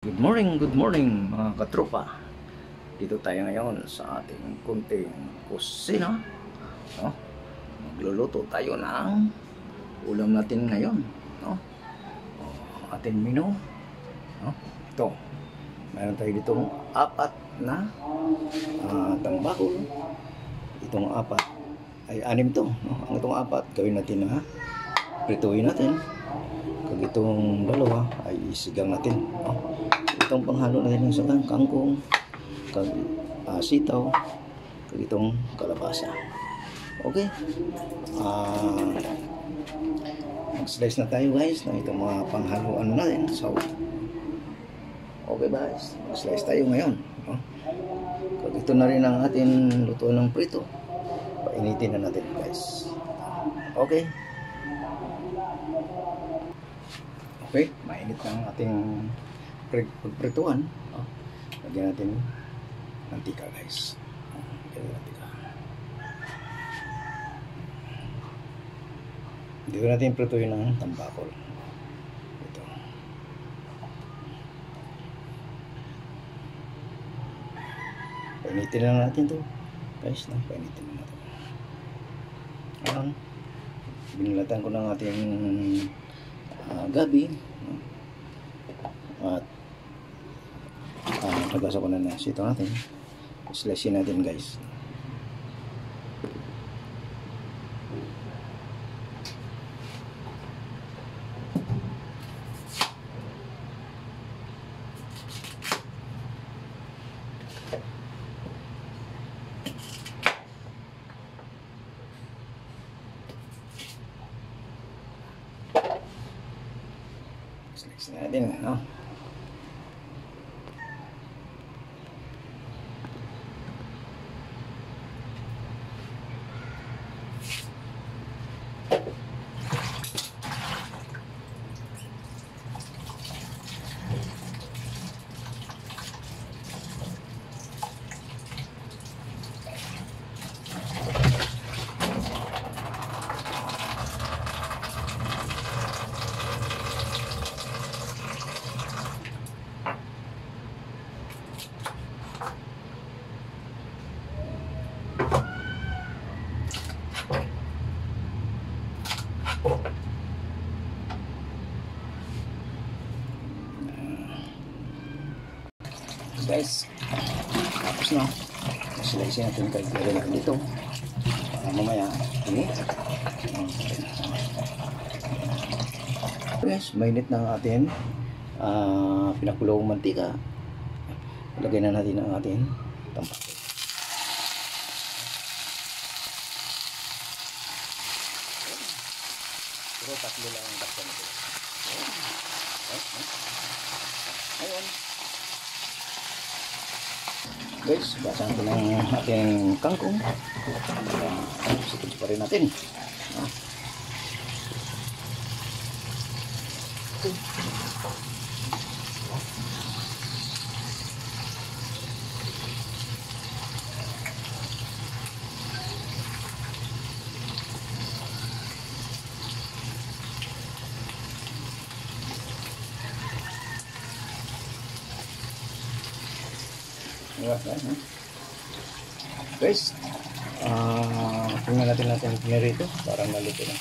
Good morning mga katropa. Dito tayo ngayon sa ating kunting kusina. No? Magluluto tayo ng ulam natin ngayon. No? Ating menu. No? Ito. Mayroon tayo ditong apat na tambakol. Itong apat ay anim to. No? Ang itong apat gawin natin na prituin natin. Kag itong dalawa ay isigang natin. No? Itong panghalo natin ng sakang kangkong, kag sitaw, kag itong kalabasa. Okay? Mag-slice na tayo guys ng itong mga panghaluan natin. So, okay guys, mag-slice tayo ngayon. No? Kag ito na rin ang ating luto ng prito. Painitin na natin guys. Okay? Okay, mainit na ang ating pagprituan. Lagyan natin mantika guys. Dito natin prituin ng tambakol. Ito. Painitin lang natin to guys. Painitin lang natin. Ayan. Binilatan ko ng ating gabi. At nagasa ko na sito natin. Slice natin guys. Slice natin, no? Guys, tapos na. Slice natin kay gawin natin dito para mamaya ini. Guys, mainit na ang atin pinakulong mantika. Ilagay na natin ang atin tambakol. Pero tatlo lang ang baksan natin. Ayun. Guys, basahan ko ng ating kangkong. Sikip pa rin natin. Guys, tingnan natin ang pinirito para maluto na.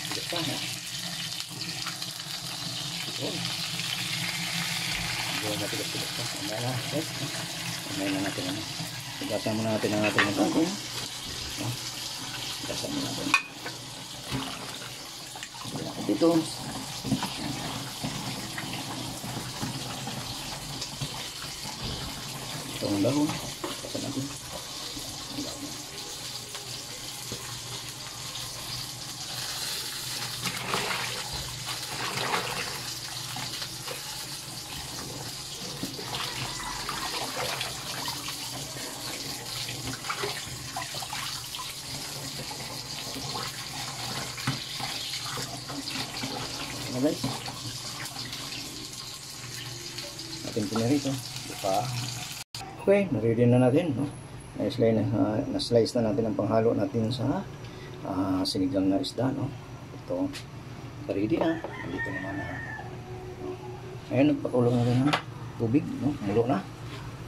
Hindi pa na. Matigas-tigas pa. Mamaya na, guys. Mamaya na natin. Igasan muna natin ang ating kangkong. Igasan muna natin. Dito. Itong dahon, pasan natin. Ano guys? Ating pinirito. Diba? Okay, na-ready na natin, no? Na-slice na natin ang panghalo natin sa sinigang na isda, no? Ito, ready na. Nandito naman na. Ngayon, nagpakulong na rin ng tubig, no? Mulo na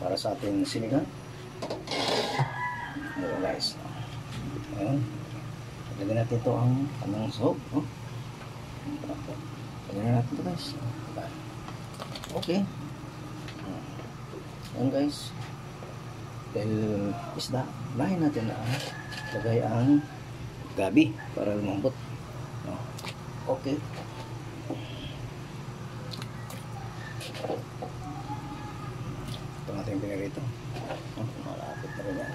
para sa ating sinigang. Mulo guys. Ngayon, lagyan natin ito ang kanang sahog, no? Lagyan natin ito guys. Okay. Ngayon guys, dahil isda, lahin natin na lagay ang gabi para lumambot. No? Okay. Ito natin pinarito. No? Malapit na rin yan.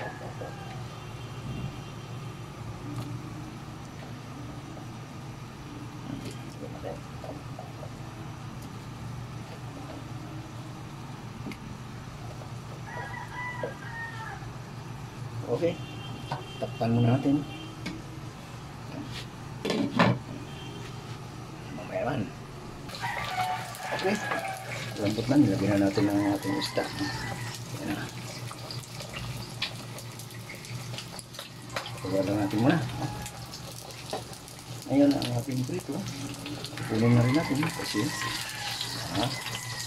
Okay. Takpan muna natin. Mamaya man. Okay. Lambot na. Nilagyan na natin ang ating isda. Yan na. Pagwala natin muna. Ngayon ang ating prito. Punin na rin natin kasi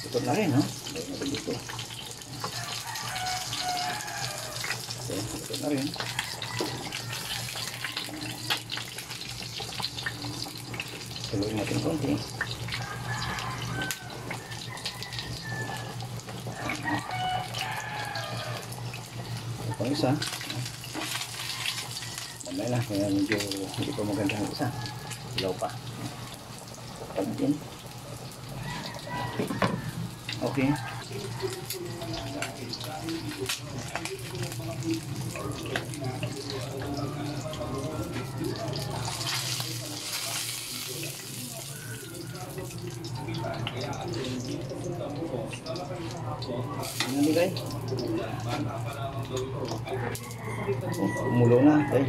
ito na rin ha. Lagyan natin dito. Okay. Ito na rin. Haluin natin konti. Ito pang isa. Mamaya na, kaya medyo hindi pa maganda ang isa. Ilaw pa. Pagdating. Okay. Ini guys. Umulo na guys.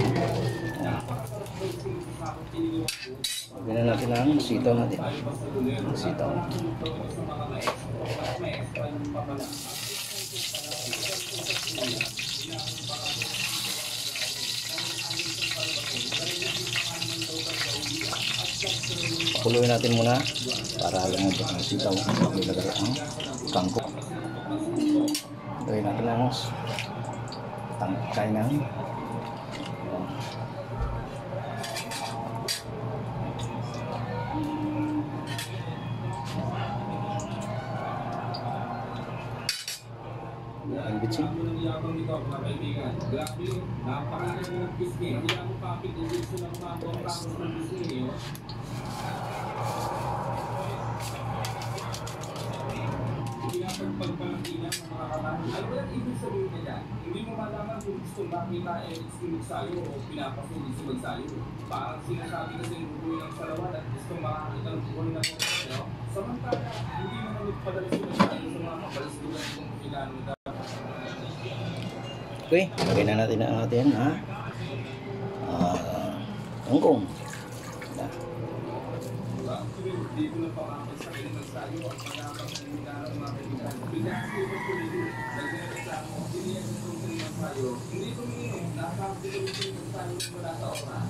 Lagyan natin ang sitaw natin. Sitaw. Pakuluin natin muna para lumabot ang sitaw. Ilagay ang kangkong. Gawin natin ang tangkay ng ang bitsin. Ano ibig sabihin nila? Hindi mo malaman kung gusto makita exclude sa'yo o pinapasulit sa magsayo. Parang sinasabi kasi yung buhay ng salawan at gusto makakita ng buhay na po. Samantala, hindi mo naman padala sa magsayo sa mga kapalisulan kung kailan mo dapat. Okay, lagay na natin ang atin kangkong. Hindi ko na pakapag sa kanyang magsayo at pagkakapagsalita ng mga kaibigan. Pinakasipag ko rin, nagreklamo, diniyan sa kanyang magsayo. Hindi ko minum, nakakapagsalita ng magsayo ng wala sa oras.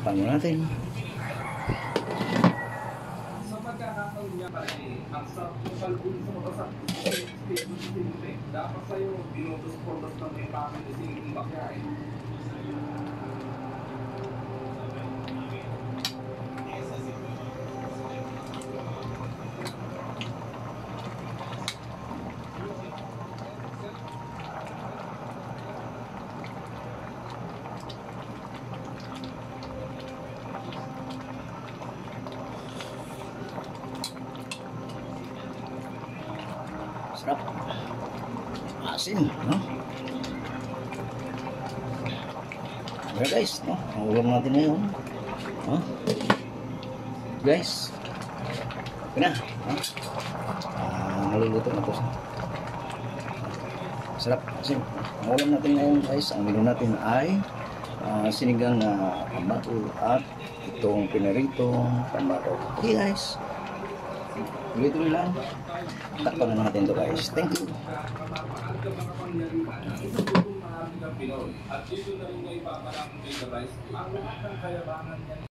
Paano natin? Sa pagkakataon niya pala ang sarap ng kalbun sa matasak dapat sa'yo binutos-portos ng may pamilisin kung bakyain. Sarap. Asin, no? Okay guys, no? Ang ulam natin ngayon. No? Guys. Okay na, no? Maluluto na ito. Sarap. Asin. Ang ulam natin ngayon guys, ang menu natin ay sinigang na pambato at itong pinaritong pambato. Okay guys. Tuloy-tuloy lang. Takto na natin to guys. Thank you. At kapakapangyarihan ng isang grupong mahalagang Pinoy. At dito na rin ay paparang kay The Vice ang lahat ng kayabangan niya.